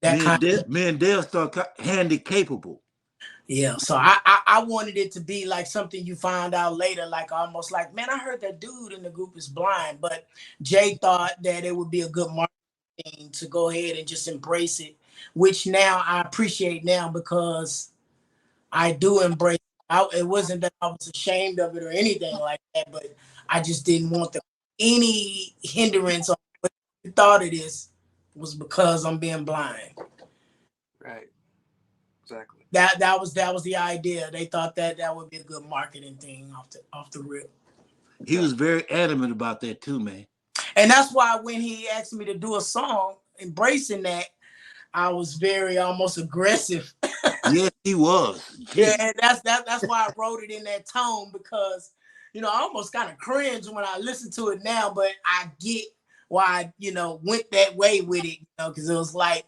that kind of. Me and Dale start handy capable. Yeah, so I wanted it to be like something you found out later, like almost like, man, I heard that dude in the group is blind, but Jay thought that it would be a good marketing to go ahead and just embrace it, which now I appreciate now because I do embrace it. It wasn't that I was ashamed of it or anything like that, but I just didn't want any hindrance on what you thought it is was because I'm being blind. Right. Exactly. That was the idea. They thought that would be a good marketing thing off the rip. He was very adamant about that too, man. And that's why when he asked me to do a song embracing that, I was very almost aggressive. Yes, he was. Yeah, and that's why I wrote it in that tone because I almost kind of cringe when I listen to it now, but I get why I went that way with it, because it was like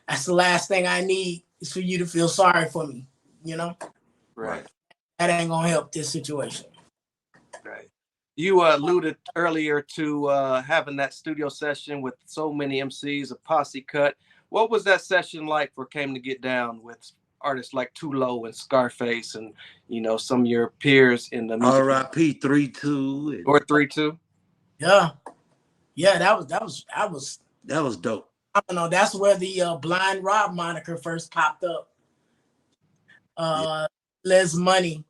that's the last thing I need is for you to feel sorry for me, Right. That ain't gonna help this situation. Right. You alluded earlier to having that studio session with so many MCs, a posse cut. What was that session like for Came to Get Down with artists like Tulo and Scarface and some of your peers in the music? R.I.P. 3-2 or 3-2. Yeah, that was dope. I don't know. That's where the Blind Rob moniker first popped up. Les Money.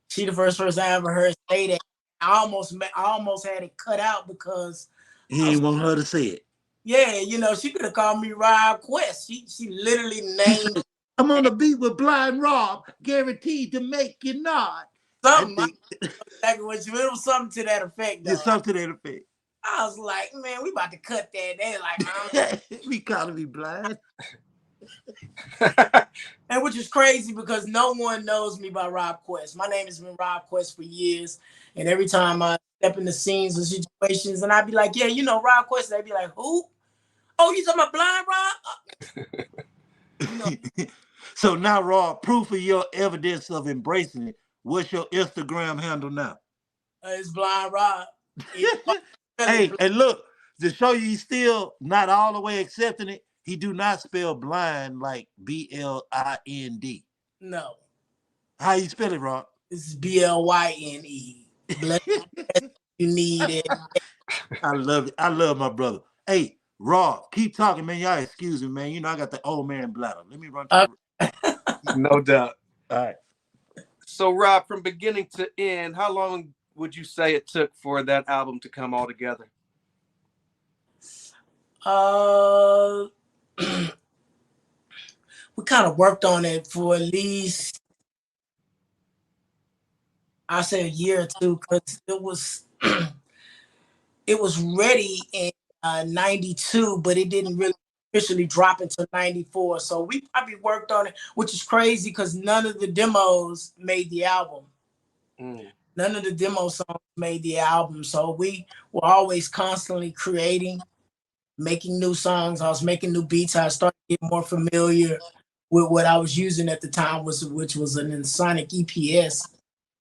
She the first person I ever heard say that. I almost had it cut out because he didn't want her to say it. Yeah, she could have called me Rob Quest. She literally named. I'm on the beat with Blind Rob, guaranteed to make you nod. Something. It was something to that effect, though. Yeah, something to that effect. I was like, man, we about to cut that. They like, we calling me blind. And which is crazy because no one knows me by Rob Quest. My name has been Rob Quest for years. And every time I step into scenes or situations, and I'd be like, yeah, Rob Quest. They'd be like, who? Oh, you talking about Blind Rob? So now, Rob, proof of your evidence of embracing it. What's your Instagram handle now? It's Blind Rob. Hey, and look, to show you he's still not all the way accepting it, he do not spell blind like BLIND. No. How you spell it, Rob? It's BLYNE. You need it. I love it. I love my brother. Hey, Rob, keep talking, man. Y'all excuse me, man. I got the old man bladder. Let me run through. No doubt. All right. So, Rob, from beginning to end, how long would you say it took for that album to come all together? We kind of worked on it for at least, I say, a year or two, because it was ready in 92, but it didn't really officially drop until 94. So we probably worked on it, which is crazy because none of the demos made the album. None of the demo songs made the album. So we were always constantly creating, making new songs. I was making new beats. I started getting more familiar with what I was using at the time, which was an Ensoniq EPS.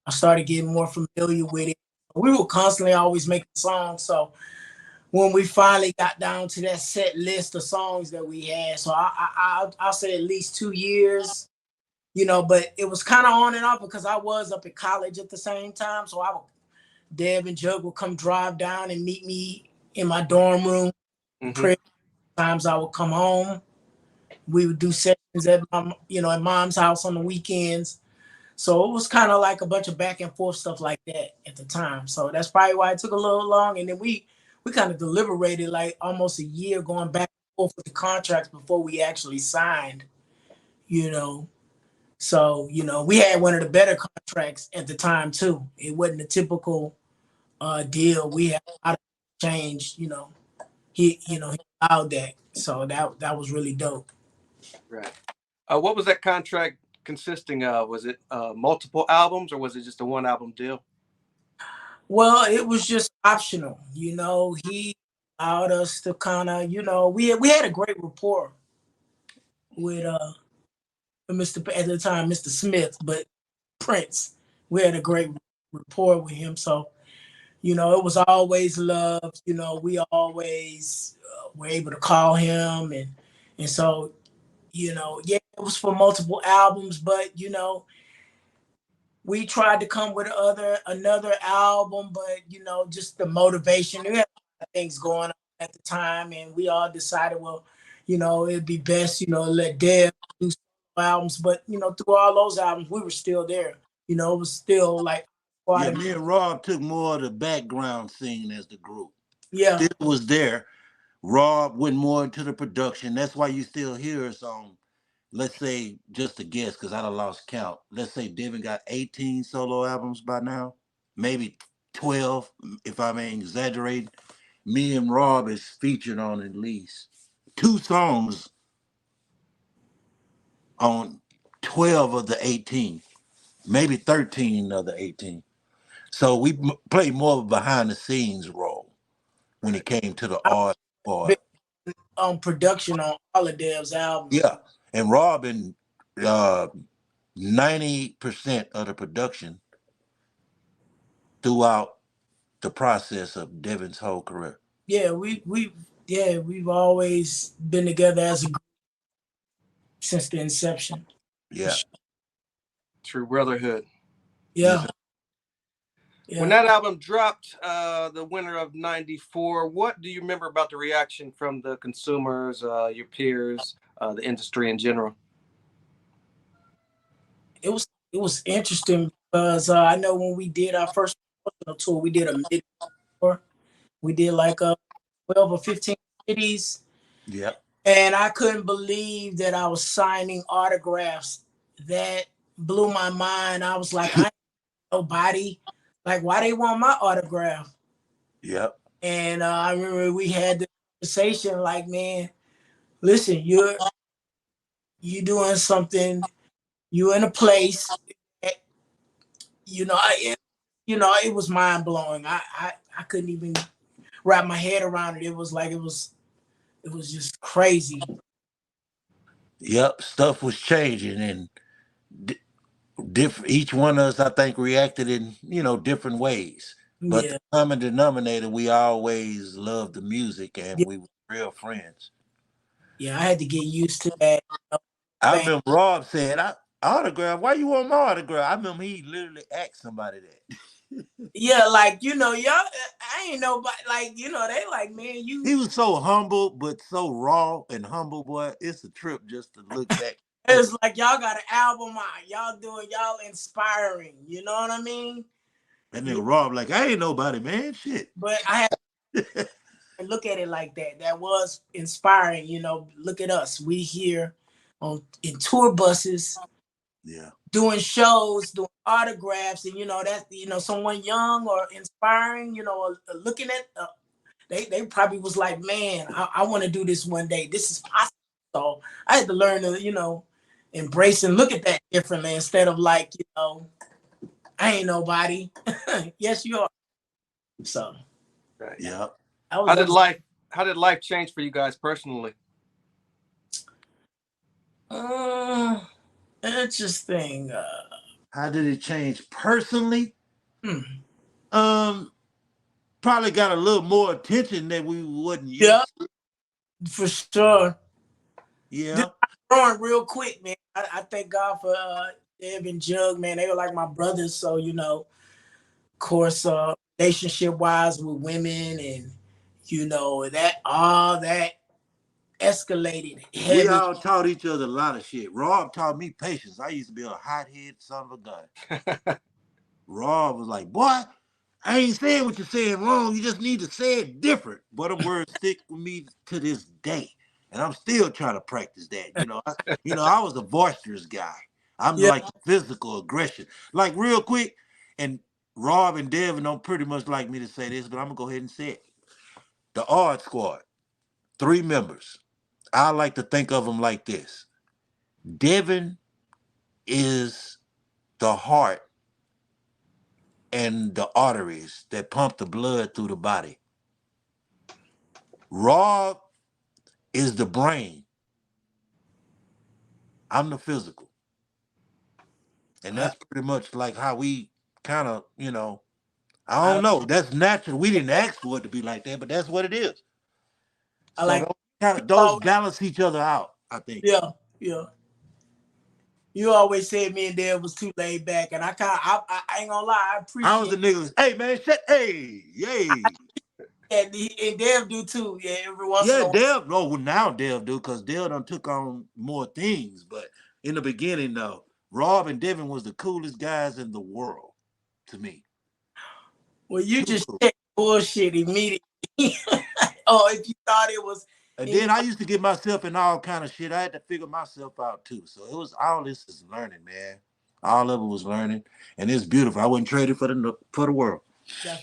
I started getting more familiar with it. We were constantly always making songs. So when we finally got down to that set list of songs that we had, so I'll say at least 2 years. But it was kind of on and off because I was up at college at the same time. So Deb and Jug would come drive down and meet me in my dorm room. Times I would come home. We would do sessions at at mom's house on the weekends. So it was kind of like a bunch of back and forth stuff like that at the time. So that's probably why it took a little long. And then we kind of deliberated like almost a year going back and forth with the contracts before we actually signed, So, we had one of the better contracts at the time too. It wasn't a typical deal. We had a lot of change, he allowed that. So that was really dope. Right. What was that contract consisting of? Was it multiple albums or was it just a one album deal? Well, it was just optional. He allowed us to kind of, we had a great rapport with Mr. at the time, Mr. Smith, but Prince. We had a great rapport with him. So, it was always love. We always were able to call him and And so, yeah, it was for multiple albums, but we tried to come with another album, but just the motivation. We had things going on at the time, and we all decided, well, it'd be best, let Dev do albums. But through all those albums, we were still there. It was still like Yeah, me and Rob took more of the background scene as the group. Yeah. Still was there. Rob went more into the production. That's why you still hear us on, let's say, just a guess, because I done lost count. Let's say Devin got 18 solo albums by now, maybe 12, if I may exaggerate. Me and Rob is featured on at least 2 songs on 12 of the 18, maybe 13 of the 18. So we played more of a behind the scenes role when it came to the art part. On production on all of Dev's albums. Yeah. And Rob in 90% of the production throughout the process of Devin's whole career. Yeah, we've always been together as a group since the inception. Yeah. True brotherhood. Yeah. Yeah. When that album dropped, the winter of '94, what do you remember about the reaction from the consumers, your peers, the industry in general? It was interesting because I know when we did our first tour, we did a mid tour. We did like 12 or 15 cities. Yeah. And I couldn't believe that I was signing autographs. That blew my mind. I was like, I ain't nobody. Like, why they want my autograph? Yep. And I remember we had the conversation like, man, listen, you're doing something, you're in a place, it was mind blowing. I couldn't even wrap my head around it. It was like it was just crazy. Yep, stuff was changing, and different. Each one of us, I think, reacted in different ways. But Yeah. the common denominator, we always loved the music, and we were real friends. Yeah, I had to get used to that. I remember Rob said, "Autograph? Why you want my autograph?" I remember he literally asked somebody that. Yeah, like y'all, I ain't nobody. Like they like, man, you. He was so humble, but so raw and humble, boy. It's a trip just to look back. It's like y'all got an album out. Y'all inspiring. You know what I mean? And then Rob like, I ain't nobody, man. Shit. But I had to look at it like that. That was inspiring. Look at us. We here in tour buses. Yeah. Doing shows, doing autographs, and that someone young or inspiring, looking at they probably was like, man, I want to do this one day. This is possible. So I had to learn to embrace and look at that differently instead of like I ain't nobody. Yes, you are. So right. Yeah. How did life change for you guys personally? Interesting. How did it change personally? Probably got a little more attention than we wouldn't use. Yeah, for sure. Yeah. Growing real quick, man. I thank God for Dev and Jug, man. They were like my brothers. So, of course, relationship wise with women and, that all that escalated heavy. We all taught each other a lot of shit. Rob taught me patience. I used to be a hothead son of a gun. Rob was like, boy, I ain't saying what you're saying wrong. You just need to say it different. But them words stick with me to this day. And I'm still trying to practice that. I was a boisterous guy. I'm like physical aggression. Like real quick, and Rob and Devin don't pretty much like me to say this, but I'm gonna go ahead and say it. The Art Squad, 3 members. I like to think of them like this. Devin is the heart and the arteries that pump the blood through the body. Rob is the brain. I'm the physical. And that's pretty much like how we kind of, I don't know. That's natural. We didn't ask for it to be like that, but that's what it is. So those balance each other out. I think. Yeah, yeah. You always said me and Dev was too laid back, and I ain't gonna lie, I I was the appreciate niggas. Hey man, shut. Hey, yay. that. And Dev do too. Yeah, every once in Yeah, a while. Dev. Oh, well, now Dev do because Dev done took on more things. But in the beginning, though, Rob and Devin was the coolest guys in the world to me. Well, you Too just cool. checked bullshit immediately. Oh, if you thought it was And then I anybody, used to get myself in all kind of shit. I had to figure myself out too. So it was all this is learning, man. All of it was learning, and it's beautiful. I wouldn't trade it for the world. that's